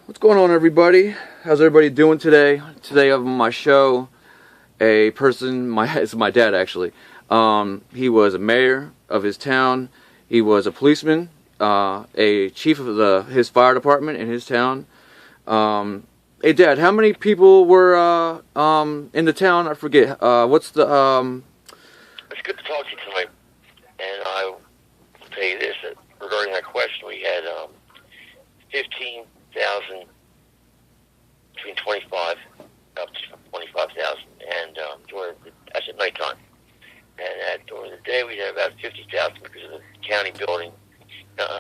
What's going on, everybody? How's everybody doing today? Today on my show, a person, it's my dad actually. He was a mayor of his town. He was a policeman, a chief of his fire department in his town. Hey, Dad, how many people were in the town? I forget. What's the It's good to talk to you tonight, and I will tell you this: that regarding that question, we had 15,000, between 25 up to 25,000, and that's at nighttime. And during the day, we had about 50,000 because of the county building,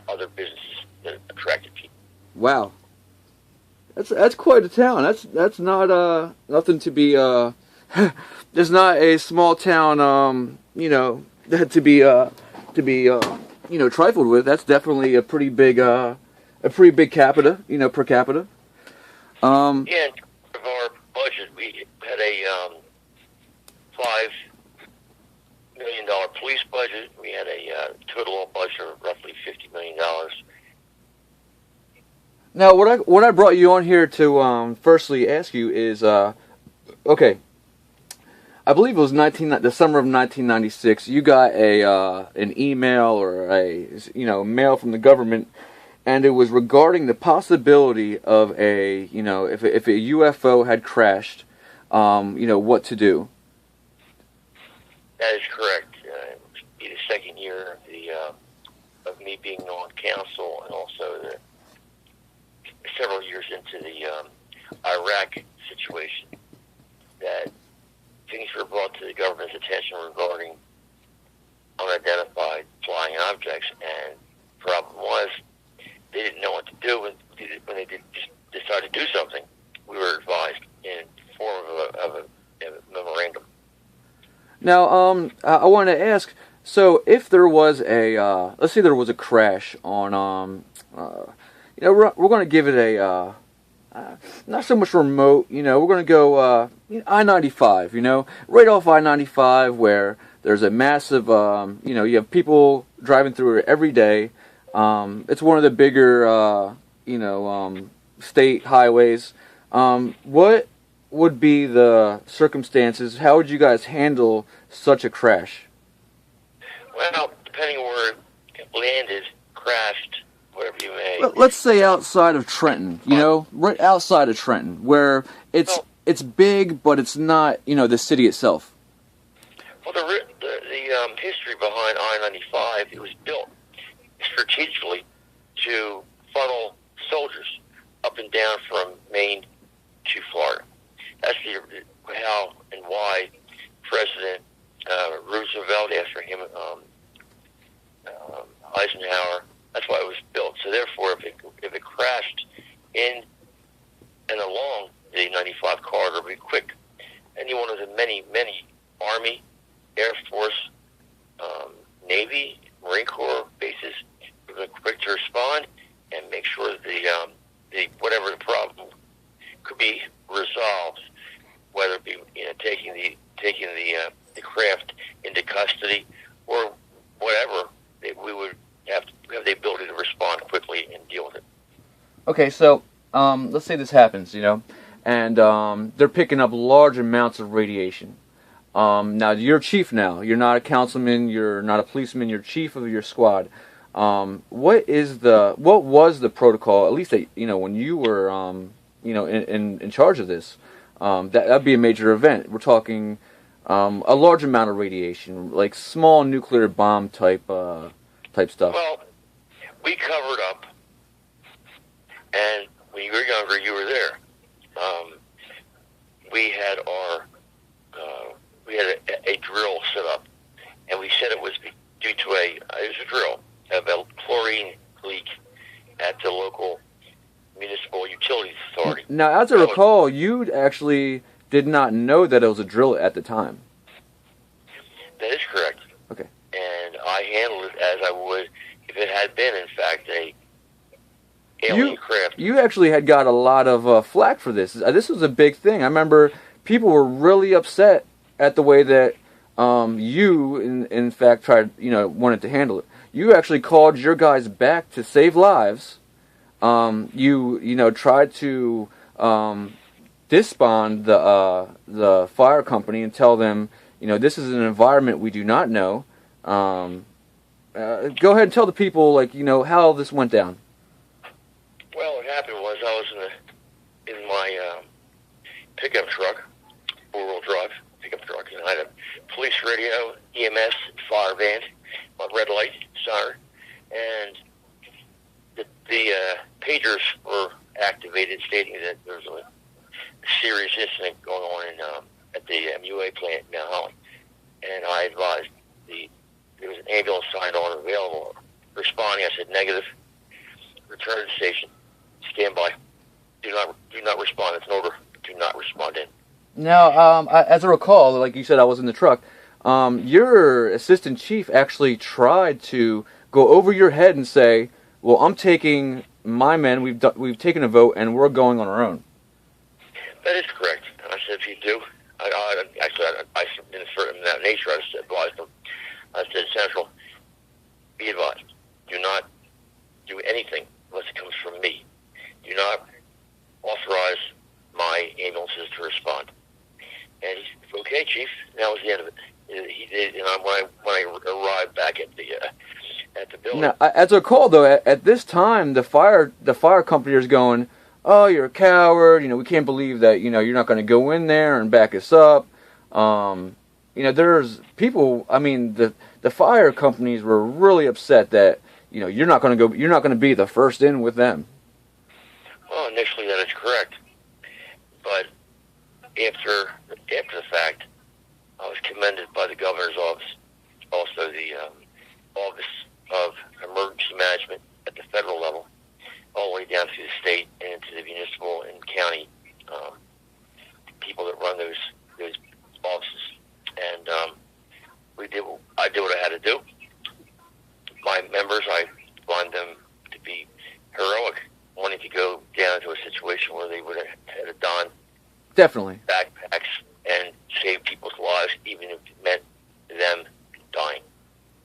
other businesses that attracted people. Wow, that's quite a town. That's not nothing to be there's not a small town to be trifled with. That's definitely a pretty big capita, per capita. Yeah, in terms of our budget, we had a $5 million police budget. We had a total budget of roughly $50 million. Now, what I brought you on here to firstly ask you is, okay, I believe it was the summer of 1996. You got an email or a mail from the government, and it was regarding the possibility of if a UFO had crashed, what to do. That is correct. It would be the second year of me being on council, and also several years into the Iraq situation, that things were brought to the government's attention regarding unidentified flying objects, and the problem was they didn't know what to do when they just decide to do something. We were advised in form of a memorandum. Now, I want to ask. So, if there was let's say there was a crash on, we're going to give it a not so much remote. We're going to go I-95. Right off I-95, where there's a massive, you have people driving through it every day. It's one of the bigger, state highways. What would be the circumstances? How would you guys handle such a crash? Well, depending where it landed, crashed, whatever you may. Let's say outside of Trenton, right outside of Trenton, where it's big, but it's not, the city itself. Well, the history behind I-95, it was built strategically to funnel soldiers up and down from Maine to Florida. That's how and why President Roosevelt, after him, Eisenhower, that's why it was built. So therefore, if it crashed in and along the 95 corridor, it would be quick. Any one of the many Army, Air Force, Navy, Marine Corps bases would be quick to respond and make sure that the whatever the problem could be resolved, whether it be taking the craft into custody or whatever. We would have to have the ability to respond quickly and deal with it. Okay, so let's say this happens, and they're picking up large amounts of radiation. Now you're chief. Now you're not a councilman. You're not a policeman. You're chief of your squad. What was the protocol? At least when you were in charge of this, that'd be a major event. We're talking a large amount of radiation, like small nuclear bomb type stuff. Well, we covered up, and when you were younger, you were there. We had a drill set up, and we said it was due to a drill of a chlorine leak at the local municipal utilities authority. Now, as I recall, you actually did not know that it was a drill at the time. That is correct. Okay. And I handled it as I would if it had been, in fact, a alien craft. You actually had got a lot of flack for this. This was a big thing. I remember people were really upset at the way that you, in fact, wanted to handle it. You actually called your guys back to save lives, you tried to disband the fire company and tell them, this is an environment we do not know. Go ahead and tell the people, how this went down. Well, what happened was I was in my pickup truck, four-wheel drive pickup truck, and I had a police radio, EMS, fire van, my red light, siren, and the pagers were activated, stating that there was a serious incident going on at the MUA plant in Mount Holly. And I advised there was an ambulance sign on available. Responding, I said negative. Return to the station. Stand by. Do not respond. It's an order. Do not respond in. Now, as I recall, like you said, I was in the truck. Your assistant chief actually tried to go over your head and say, "Well, I'm taking my men. We've taken a vote, and we're going on our own." That is correct. And I said, if you do, I in that nature, I said, advised them. I said, Central, be advised. Do not do anything unless it comes from me. Do not authorize my ambulances to respond. And he said, okay, Chief. And that was the end of it. He did. And when I arrived back at the building. Now, as I recall, though, at this time, the fire company is going, "Oh, you're a coward. We can't believe that. You're not going to go in there and back us up." There's people. I mean, the fire companies were really upset that you're not going to go. You're not going to be the first in with them. Well, initially that is correct, but after the fact, I was commended by the governor's office, also the Office of Emergency Management at the federal level, all the way down to the state and to the municipal and county people that run those offices. And I did what I had to do. My members, I find them to be heroic, wanting to go down to a situation where they would have had to don Definitely backpacks and save people's lives, even if it meant them dying.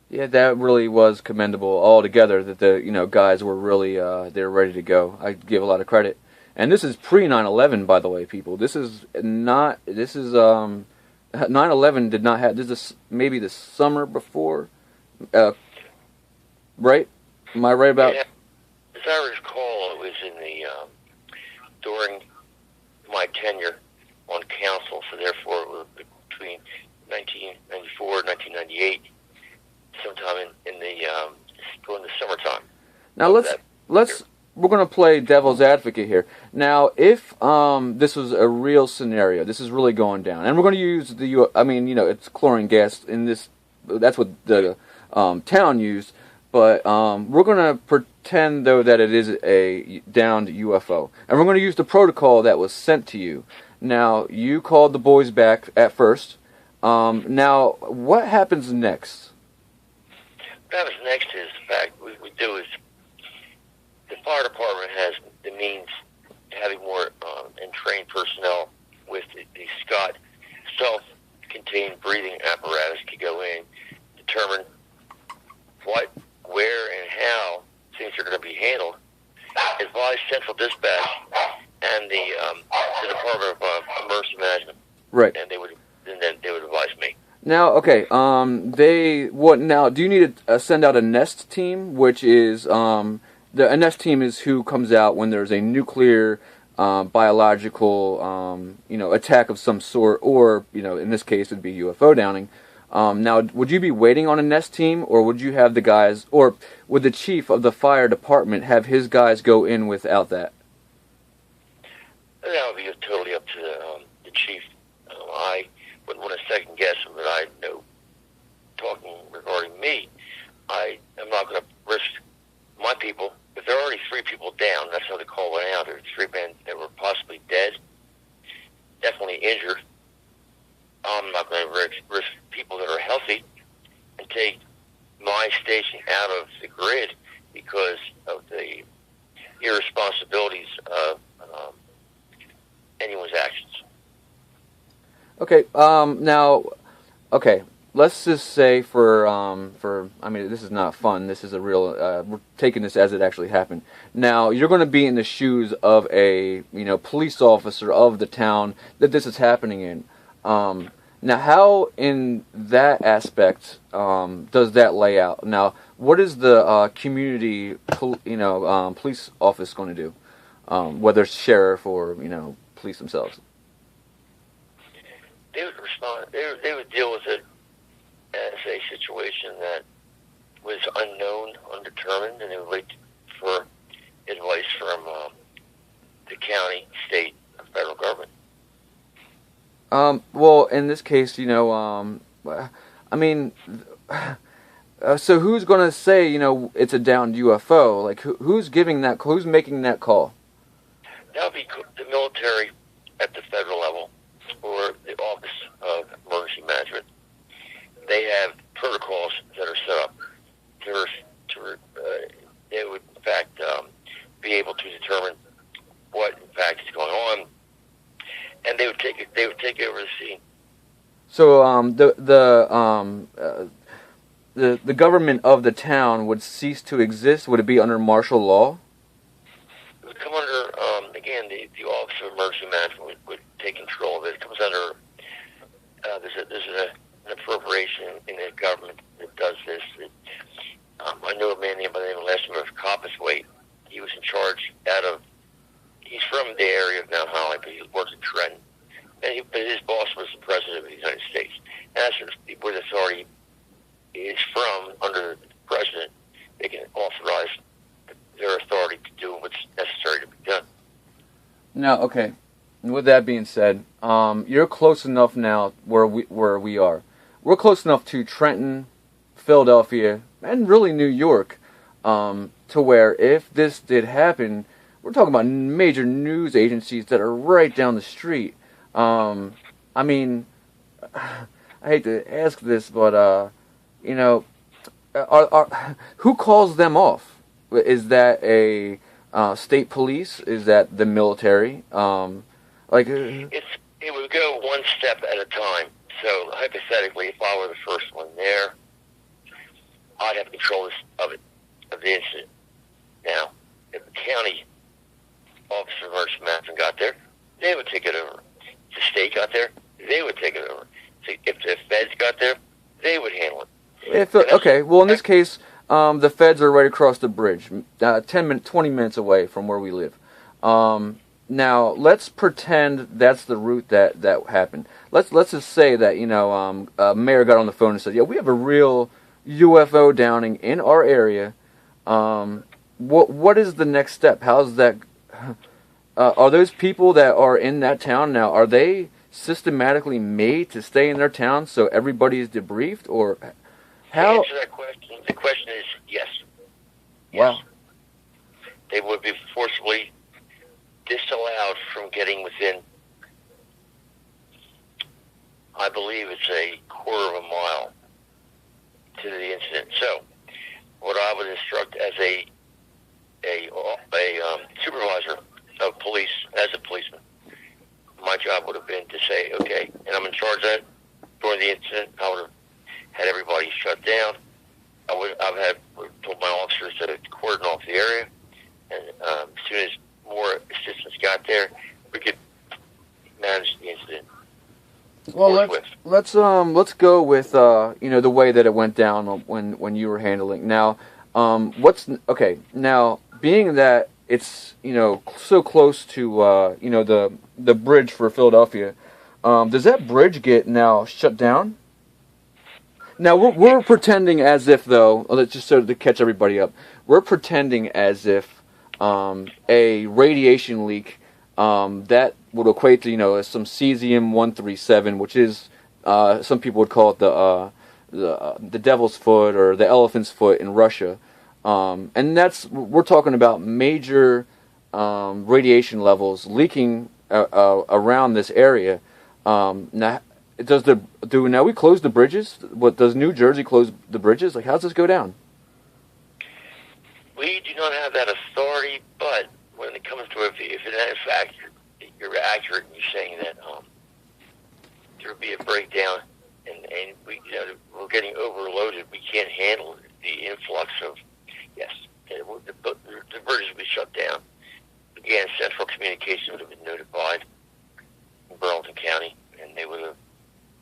Yeah, that really was commendable altogether. That the guys were really they were ready to go. I give a lot of credit. And this is pre 9/11, by the way, people. This is 9/11 did not have. This is maybe the summer before, right? Am I right about? Yeah. As I recall, it was in the during my tenure on council, so therefore it was between 1994 and 1998. Sometime in the during the summertime. Now we're going to play devil's advocate here. Now, if this was a real scenario, this is really going down, and we're going to use it's chlorine gas in this. That's what the town used, but we're going to pretend though that it is a downed UFO, and we're going to use the protocol that was sent to you. Now, you called the boys back at first. Now, what happens next? What happens next is the fact we do is the fire department has the means of having more and trained personnel with the SCOT self-contained breathing apparatus to go in, determine what, where, and how things are going to be handled, advise Central Dispatch and the Department of Emergency Management. Right. And then they would advise me. Now, okay, now, do you need to send out a NEST team, which is, a NEST team is who comes out when there's a nuclear, biological, attack of some sort, or, in this case, it'd be UFO downing. Now, would you be waiting on a NEST team, or would you have the guys, or would the chief of the fire department have his guys go in without that? That would be totally up to the chief. I wouldn't want to second guess him, but I know, talking regarding me, I am not going to risk my people. If there are already 3 people down, that's how they call it out. There were 3 men that were possibly dead, definitely injured. I'm not going to risk people that are healthy and take my station out of the grid because of the irresponsibilities of anyone's actions. Okay, now, okay, let's just say for I mean, this is not fun. This is a real. We're taking this as it actually happened. Now you're going to be in the shoes of a police officer of the town that this is happening in. Now, how in that aspect does that lay out? Now, what is the community police office going to do? Whether it's sheriff or police themselves. They would respond. They would deal with it as a situation that was unknown, undetermined, and they would wait for advice from the county, state, or federal government. Well, in this case, I mean, so who's going to say, it's a downed UFO? Like, who's giving that? Who's making that call? That would be the military at the federal level, or the Office of Emergency Management. They have protocols that are set up they would, in fact, be able to determine what, in fact, is going on, and they would take over the scene. So, the government of the town would cease to exist. Would it be under martial law? It would come under, again, the Office of Emergency Management would take control of it. It comes under, there's an appropriation in the government that does this. I know a man by the name of last name of Coppiswaite. He was in charge he's from the area of Mount Holly, but he works in Trenton. But his boss was the President of the United States. And that's where the authority is from, under the President. They can authorize their authority to do what's necessary to be done. Now, okay. With that being said, you're close enough now where we are. We're close enough to Trenton, Philadelphia, and really New York, to where if this did happen, we're talking about major news agencies that are right down the street. I mean, I hate to ask this, but who calls them off? Is that a state police? Is that the military? It would go one step at a time. So hypothetically, if I were the first one there, I'd have control of the incident. Now, if the county Office of Emergency Management got there, they would take it over. If the state got there, they would take it over. So if the feds got there, they would handle it. Well, in this case, the feds are right across the bridge, 20 minutes away from where we live. Now, let's pretend that's the route that happened. Let's just say that a mayor got on the phone and said, "Yeah, we have a real UFO downing in our area." What is the next step? How's that? Are those people that are in that town now? Are they systematically made to stay in their town so everybody is debriefed, or how? To answer that question, the question is yes. Wow. Yes. They would be forcibly disallowed from getting within, I believe it's a quarter of a mile to the incident. So, what I would instruct as a supervisor of police, as a policeman, my job would have been to say, okay, and I'm in charge of that. During the incident, I would have had everybody shut down. I've told my officers to cordon off the area, and as soon as more assistance got there, we could manage the incident. Well, let's go with the way that it went down when you were handling. Now, now being that it's so close to the bridge for Philadelphia, does that bridge get now shut down? Now we're pretending as if, though, just so to catch everybody up, we're pretending as if a radiation leak that would equate to some cesium-137, which is some people would call it the devil's foot or the elephant's foot in Russia, and we're talking about major radiation levels leaking around this area. Now, now we close the bridges? Does New Jersey close the bridges? Like, how's this go down? We do not have that authority, but when it comes to if in fact you're accurate in saying that there would be a breakdown and we, we're getting overloaded. We can't handle the influx of, yes, the bridges will be shut down. Again, Central Communications would have been notified in Burlington County, and they would have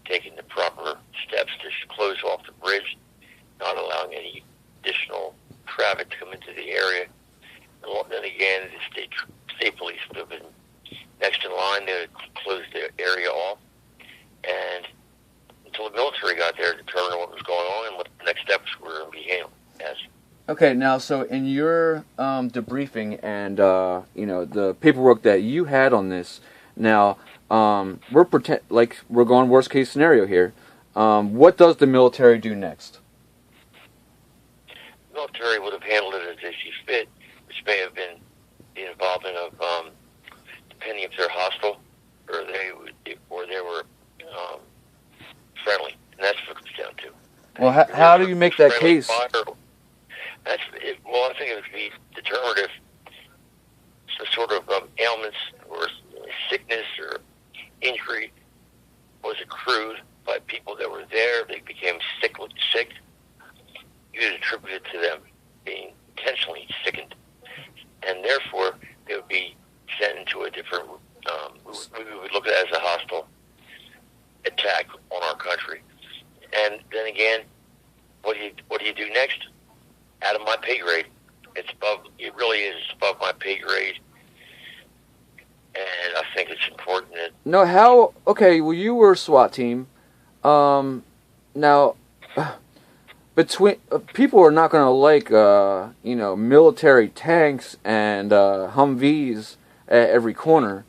taken the proper steps to close off the bridge, not allowing any additional traffic to come into the area. And then again, the state police would have been next in line. They would close the area off, and until the military got there to determine what was going on and what the next steps were going to be handled. Yes. Okay, now, so in your debriefing and the paperwork that you had on this, now we're going worst case scenario here. What does the military do next? The military would have handled it as they see fit, which may have been the involvement of, depending if they're hostile or they were friendly, and that's what it comes down to. Well, how do you make that case? Well, I think it would be determined if some sort of ailments or sickness or injury was accrued by people that were there. They became sick. You would attribute it to them being intentionally sickened, and therefore they would be sent into a different. We would look at it as a hostile attack on our country. And then again, what do you do next? Out of my pay grade. It really is above my pay grade. And I think it's important that... No, how... Okay, well, you were a SWAT team. Now, between... people are not going to like, military tanks and Humvees at every corner.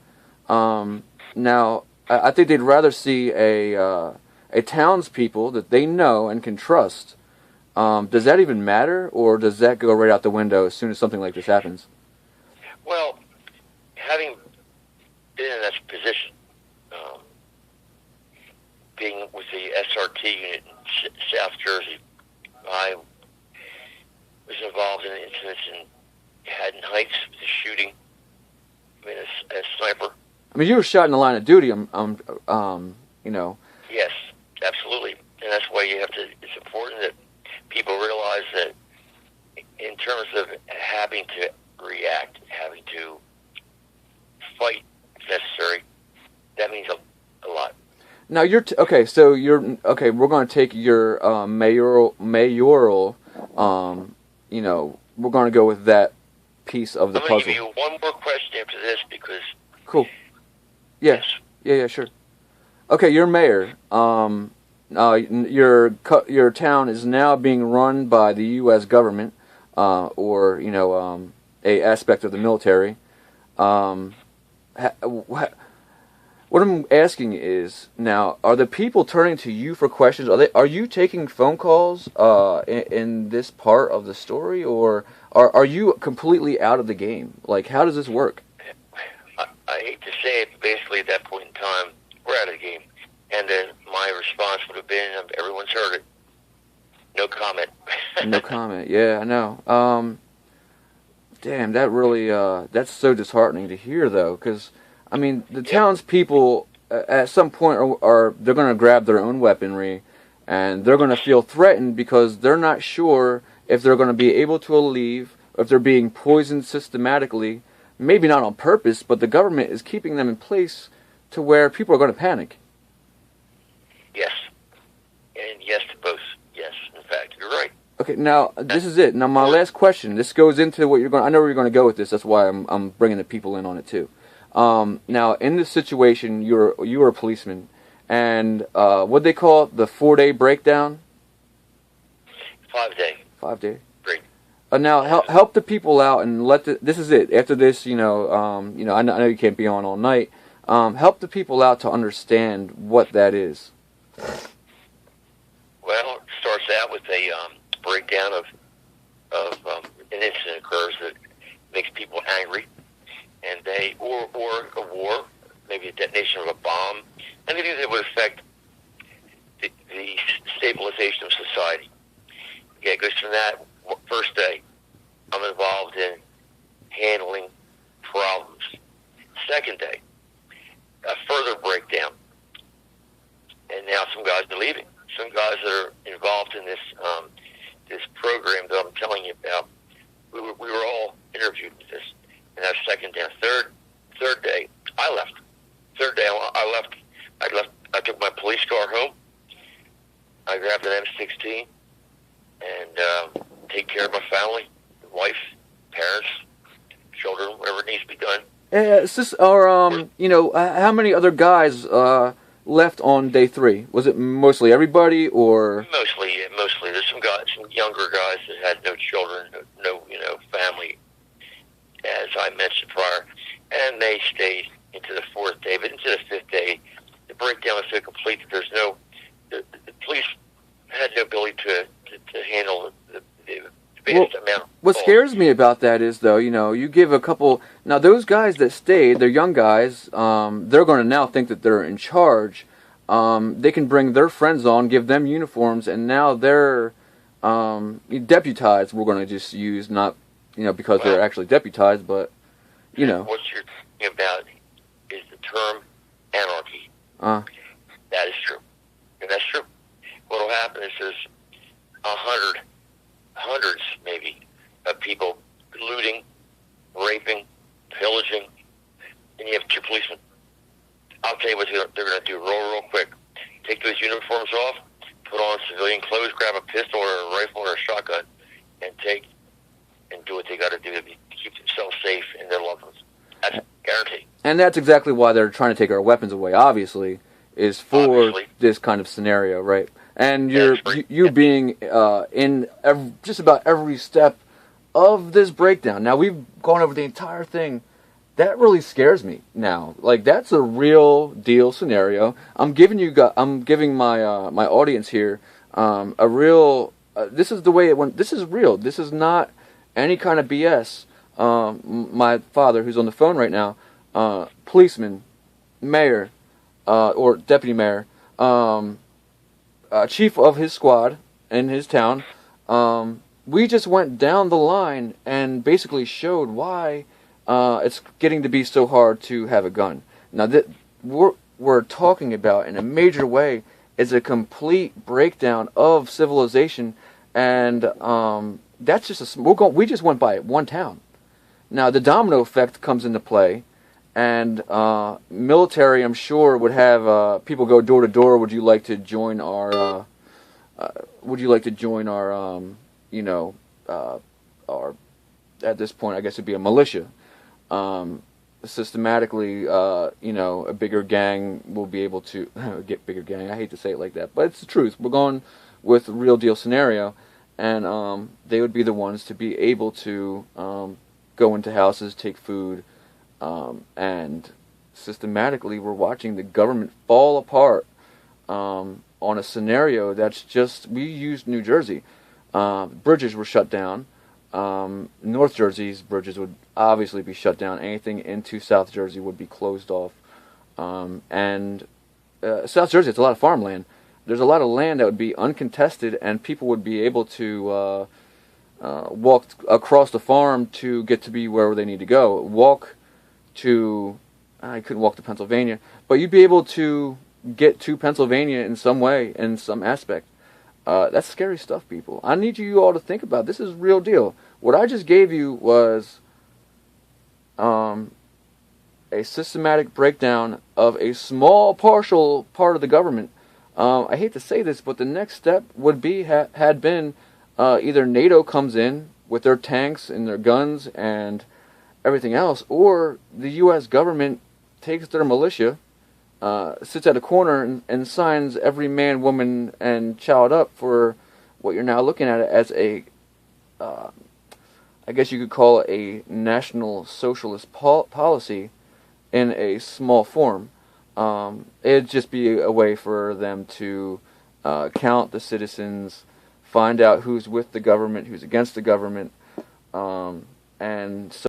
Now, I think they'd rather see a townspeople that they know and can trust. Does that even matter, or does that go right out the window as soon as something like this happens? Well, having been in that position, being with the SRT unit in South Jersey, I was involved in incidents in Haddon Heights, the shooting. I mean, a sniper. I mean, you were shot in the line of duty. Yes, absolutely, and that's why you have to. It's important that people realize that in terms of having to react, having to fight if necessary, that means a lot. Now we're going to take your mayoral. We're going to go with that piece of the puzzle. I'm going to give you one more question after this because. Cool. Yeah. Yeah, sure. Okay, you're mayor. Your town is now being run by the U.S. government, or a aspect of the military. What I'm asking is now: are the people turning to you for questions? Are you taking phone calls in this part of the story, or are you completely out of the game? Like, how does this work? I hate to say it, but basically at that point in time, we're out of the game. And then my response would have been, everyone's heard it. No comment. No comment. Yeah, I know. Damn, that really, that's so disheartening to hear, though, because, I mean, the townspeople, at some point, they're going to grab their own weaponry, and they're going to feel threatened because they're not sure if they're going to be able to leave, if they're being poisoned systematically, maybe not on purpose, but the government is keeping them in place to where people are going to panic. Yes. And yes to both. Yes, in fact, you're right. Okay, now, this is it. Now, my last question. This goes into what you're going... I know where you're going to go with this. That's why I'm bringing the people in on it, too. Now, in this situation, you were a policeman, and what they call it, the 4-day breakdown? 5-day. 5-day. Great. Now, help the people out and this is it. After this, I know you can't be on all night. Help the people out to understand what that is. Well, it starts out with a breakdown of an incident occurs that makes people angry, and or a war, maybe a detonation of a bomb, anything that would affect the stabilization of society. Yeah, it goes from that first day. I'm involved in handling problems. Second day, a further breakdown. and now some guys are leaving. Some guys that are involved in this program that I'm telling you about. We were all interviewed with this, and that second day, third day, I left. Third day, I left. I took my police car home. I grabbed an M16 and take care of my family, wife, parents, children, whatever needs to be done. How many other guys left on day 3? Was it mostly everybody, or? Mostly. There's some guys, some younger guys that had no children, no family, as I mentioned prior, and they stayed into the 4th day. But into the 5th day, the breakdown was so complete that the police had no ability to handle the vast amount. What scares me about that is, though, you give a couple. Now, those guys that stayed, they're young guys. They're going to now think that they're in charge. They can bring their friends on, give them uniforms, and now they're deputized. We're going to just use not, because they're actually deputized, but What you're talking about is the term anarchy. That is true, and that's true. What will happen is there's hundreds maybe of people looting, raping, pillaging, and you have 2 policemen. I'll tell you what they're going to do real quick. Take those uniforms off, put on civilian clothes, grab a pistol or a rifle or a shotgun, and do what they got to do to keep themselves safe and their loved ones. That's guaranteed. And that's exactly why they're trying to take our weapons away, obviously, is for this kind of scenario, right? And you being in just about every step of this breakdown. Now, we've gone over the entire thing. That really scares me now. Like, that's a real deal scenario. I'm giving my my audience here a real. This is the way it went. This is real. This is not any kind of BS. My father, who's on the phone right now, policeman, mayor, or deputy mayor, chief of his squad in his town. We just went down the line and basically showed why it's getting to be so hard to have a gun. Now, that we're talking about in a major way is a complete breakdown of civilization, and that's just we just went by one town. Now, the domino effect comes into play, and military, I'm sure, would have people go door to door. Would you like to join our? Our at this point, I guess it'd be a militia. Systematically, a bigger gang will be able to get bigger gang. I hate to say it like that, but it's the truth. We're going with a real deal scenario, and they would be the ones to be able to go into houses, take food, and systematically we're watching the government fall apart on a scenario that's just, we used New Jersey. Bridges were shut down. North Jersey's bridges would obviously be shut down. Anything into South Jersey would be closed off. And South Jersey, it's a lot of farmland. There's a lot of land that would be uncontested, and people would be able to walk across the farm to get to be wherever they need to go. I couldn't walk to Pennsylvania, but you'd be able to get to Pennsylvania in some way, in some aspect. That's scary stuff, people. I need you all to think about this. Is real deal. What I just gave you was a systematic breakdown of a small partial part of the government. I hate to say this, but the next step would be had been either NATO comes in with their tanks and their guns and everything else, or the U.S. government takes their militia, sits at a corner and signs every man, woman, and child up for what you're now looking at as a, I guess you could call it a national socialist policy in a small form. It'd just be a way for them to count the citizens, find out who's with the government, who's against the government, and so